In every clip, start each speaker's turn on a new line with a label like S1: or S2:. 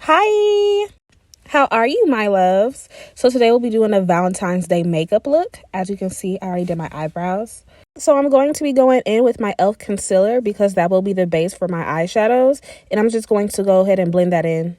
S1: Hi! How are you, my loves? So today we'll be doing a Valentine's Day makeup look. As you can see, I already did my eyebrows. So I'm going to be going in with my e.l.f. concealer because that will be the base for my eyeshadows. And I'm just going to go ahead and blend that in.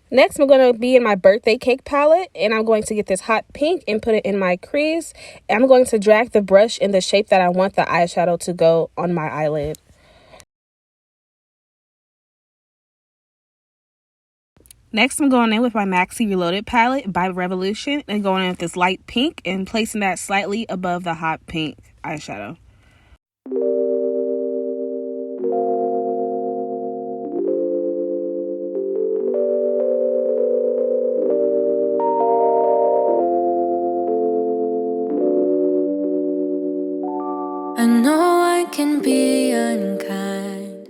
S1: Next, I'm going to be in my birthday cake palette, and I'm going to get this hot pink and put it in my crease. And I'm going to drag the brush in the shape that I want the eyeshadow to go on my eyelid. Next, I'm going in with my Maxi Reloaded palette by Revolution and going in with this light pink and placing that slightly above the hot pink eyeshadow.
S2: I know I can be unkind.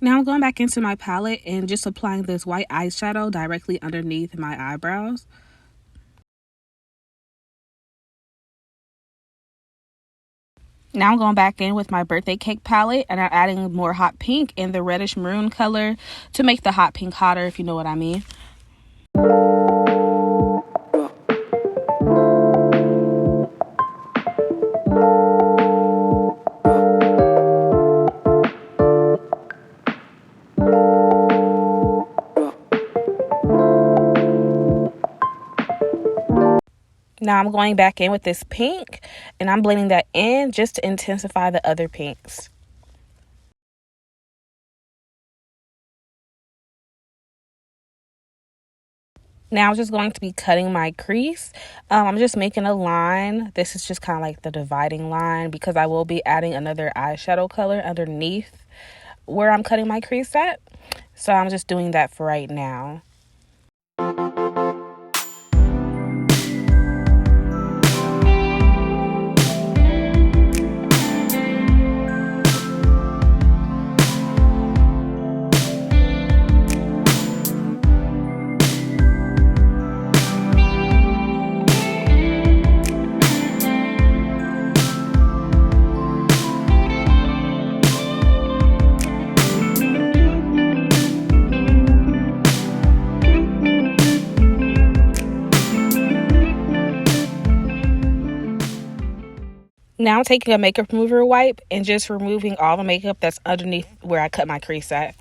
S1: Now I'm going back into my palette and just applying this white eyeshadow directly underneath my eyebrows. Now I'm going back in with my birthday cake palette and I'm adding more hot pink in the reddish maroon color to make the hot pink hotter, if you know what I mean. Now I'm going back in with this pink and I'm blending that in just to intensify the other pinks. Now I'm just going to be cutting my crease. I'm just making a line. This is just kind of like the dividing line because I will be adding another eyeshadow color underneath where I'm cutting my crease at. So I'm just doing that for right now. Now I'm taking a makeup remover wipe and just removing all the makeup that's underneath where I cut my crease at.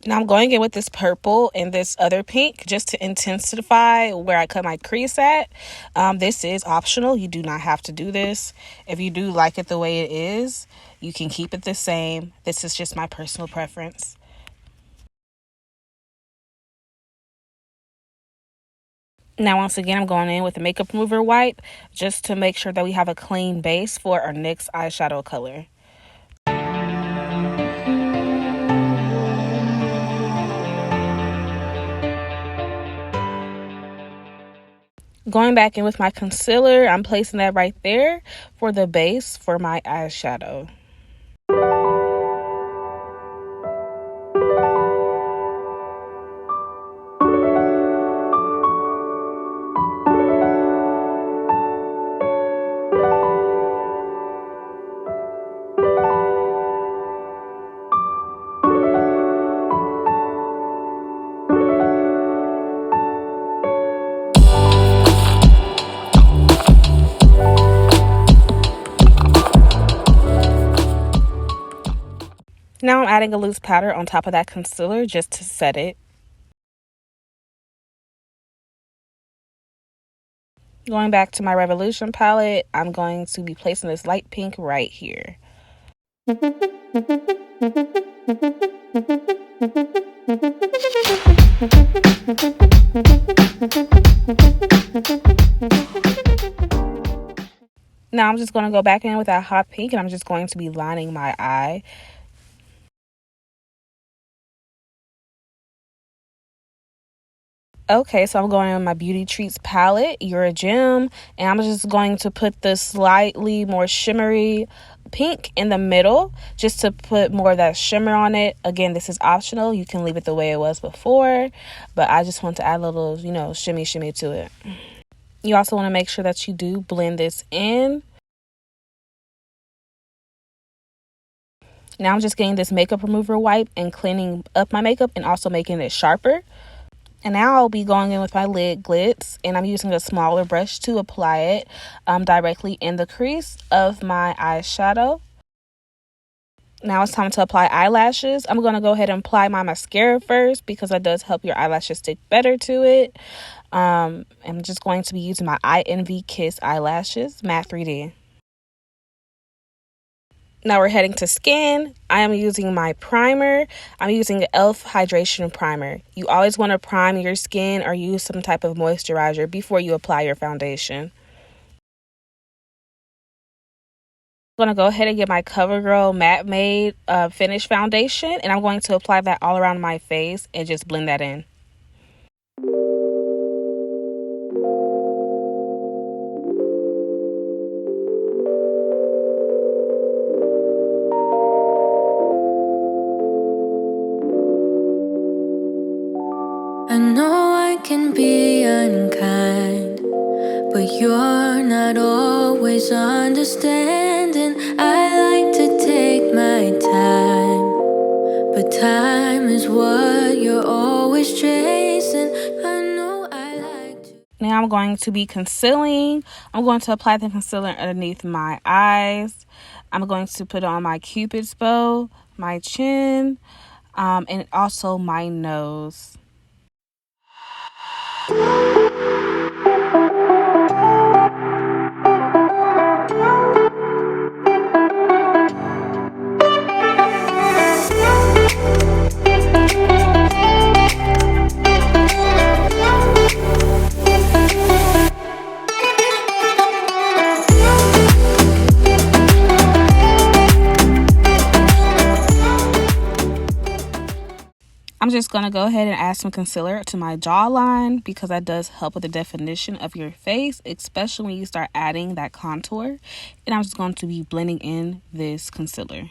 S1: Now I'm going in with this purple and this other pink just to intensify where I cut my crease at. This is optional. You do not have to do this. If you do like it the way it is, you can keep it the same. This is just my personal preference. Now, once again, I'm going in with a makeup remover wipe just to make sure that we have a clean base for our NYX eyeshadow color. Going back in with my concealer, I'm placing that right there for the base for my eyeshadow. Now I'm adding a loose powder on top of that concealer just to set it. Going back to my Revolution palette, I'm going to be placing this light pink right here. Now I'm just going to go back in with that hot pink and I'm just going to be lining my eye. Okay, so I'm going in my Beauty Treats palette, You're a Gem, and I'm just going to put the slightly more shimmery pink in the middle just to put more of that shimmer on it. Again, this is optional. You can leave it the way it was before, but I just want to add a little, shimmy to it. You also want to make sure that you do blend this in. Now I'm just getting this makeup remover wipe and cleaning up my makeup and also making it sharper. And now I'll be going in with my lid glitz, and I'm using a smaller brush to apply it directly in the crease of my eyeshadow. Now it's time to apply eyelashes. I'm going to go ahead and apply my mascara first because that does help your eyelashes stick better to it. I'm just going to be using my I Envy Kiss eyelashes, matte 3D. Now we're heading to skin. I am using my primer. I'm using the e.l.f. Hydration Primer. You always want to prime your skin or use some type of moisturizer before you apply your foundation. I'm going to go ahead and get my Covergirl Matte Made Finish Foundation, and I'm going to apply that all around my face and just blend that in.
S2: I know I can be unkind, but you're not always understanding. I like to take my time, but time is what you're always chasing. I know I like to.
S1: Now I'm going to be concealing. I'm going to apply the concealer underneath my eyes. I'm going to put it on my Cupid's bow, my chin, and also my nose. I'm just going to go ahead and add some concealer to my jawline because that does help with the definition of your face, especially when you start adding that contour. And I'm just going to be blending in this concealer.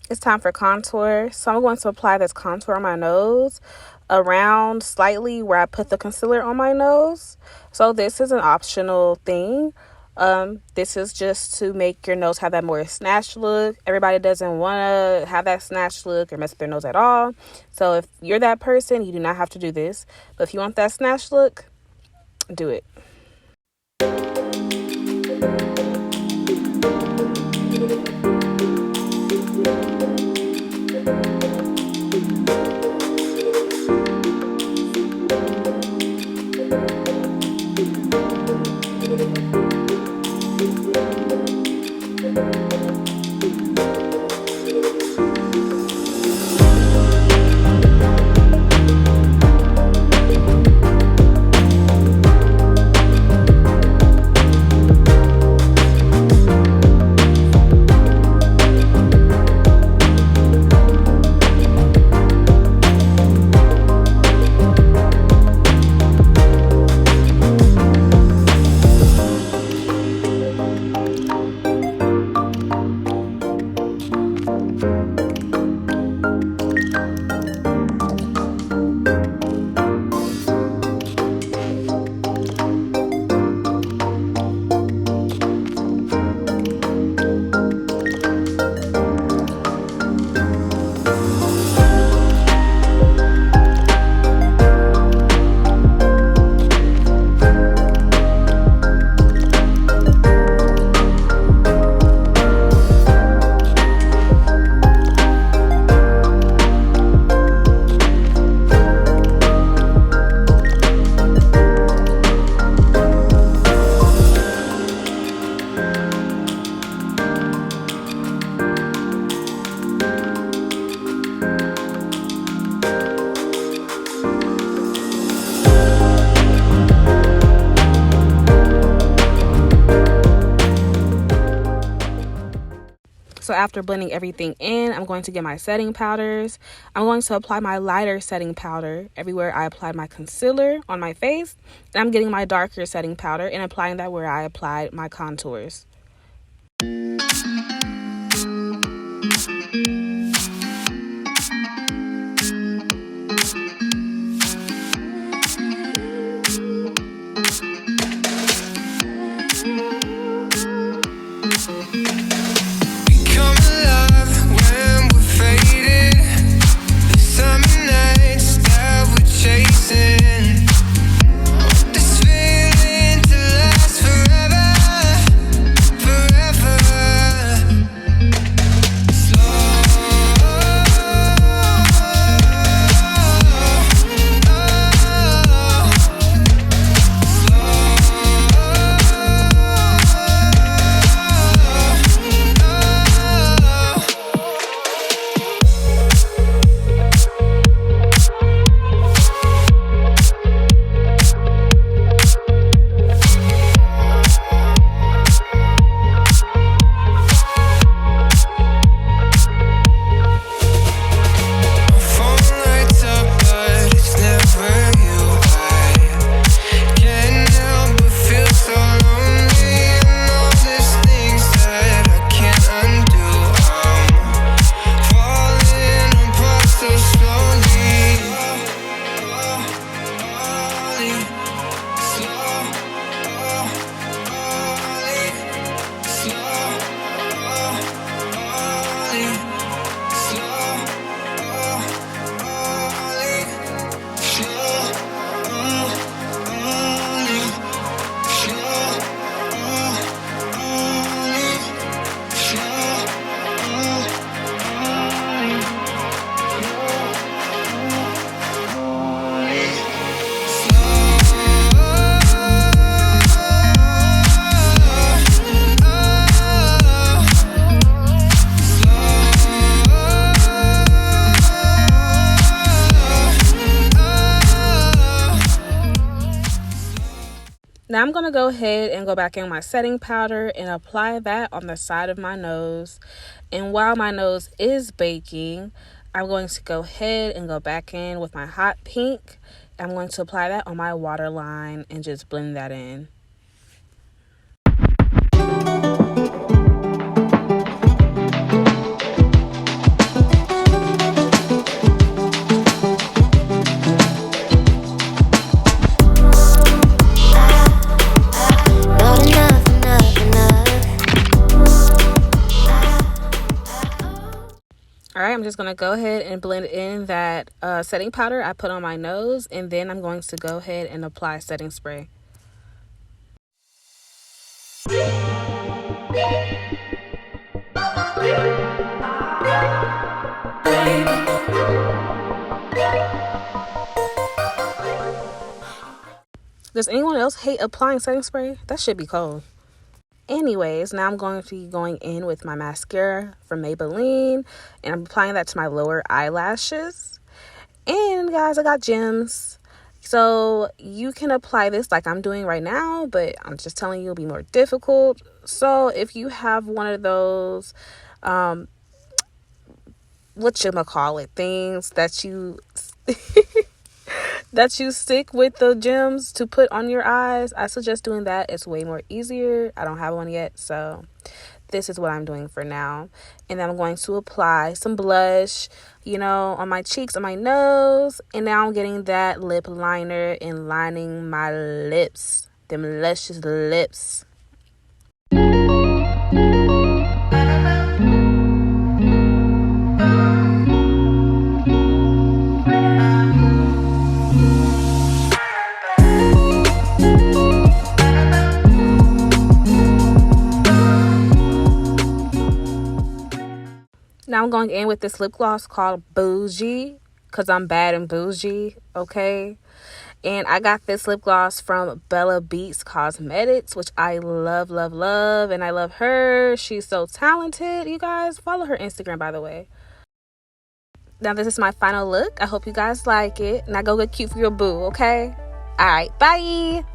S1: It's time for contour. So I'm going to apply this contour on my nose around slightly where I put the concealer on my nose. So this is an optional thing. This is just to make your nose have that more snatched look. Everybody doesn't want to have that snatched look or mess with their nose at all. So if you're that person, you do not have to do this. But if you want that snatched look, do it. after blending everything in, I'm going to get my setting powders. I'm going to apply my lighter setting powder everywhere I applied my concealer on my face. And I'm getting my darker setting powder and applying that where I applied my contours. Now I'm going to go ahead and go back in my setting powder and apply that on the side of my nose. And while my nose is baking, I'm going to go ahead and go back in with my hot pink. I'm going to apply that on my waterline and just blend that in. Alright, I'm just going to go ahead and blend in that setting powder I put on my nose, and then I'm going to go ahead and apply setting spray. Does anyone else hate applying setting spray? That should be cold. Anyways, now I'm going to be going in with my mascara from Maybelline, and I'm applying that to my lower eyelashes. And guys, I got gems. So you can apply this like I'm doing right now, but I'm just telling you it'll be more difficult. So if you have one of those, whatchamacallit things that you that you stick with the gems to put on your eyes, I suggest doing that. It's way more easier. I don't have one yet, so this is what I'm doing for now. And then I'm going to apply some blush, on my cheeks, on my nose. And now I'm getting that lip liner and lining my lips, them luscious lips. Now I'm going in with this lip gloss called Boujee, because I'm bad and bougie, okay? And I got this lip gloss from Beatz Cosmetics, which I love, love, love. And I love her. She's so talented. You guys, follow her Instagram, by the way. Now, this is my final look. I hope you guys like it. Now, go get cute for your boo, okay? All right, bye.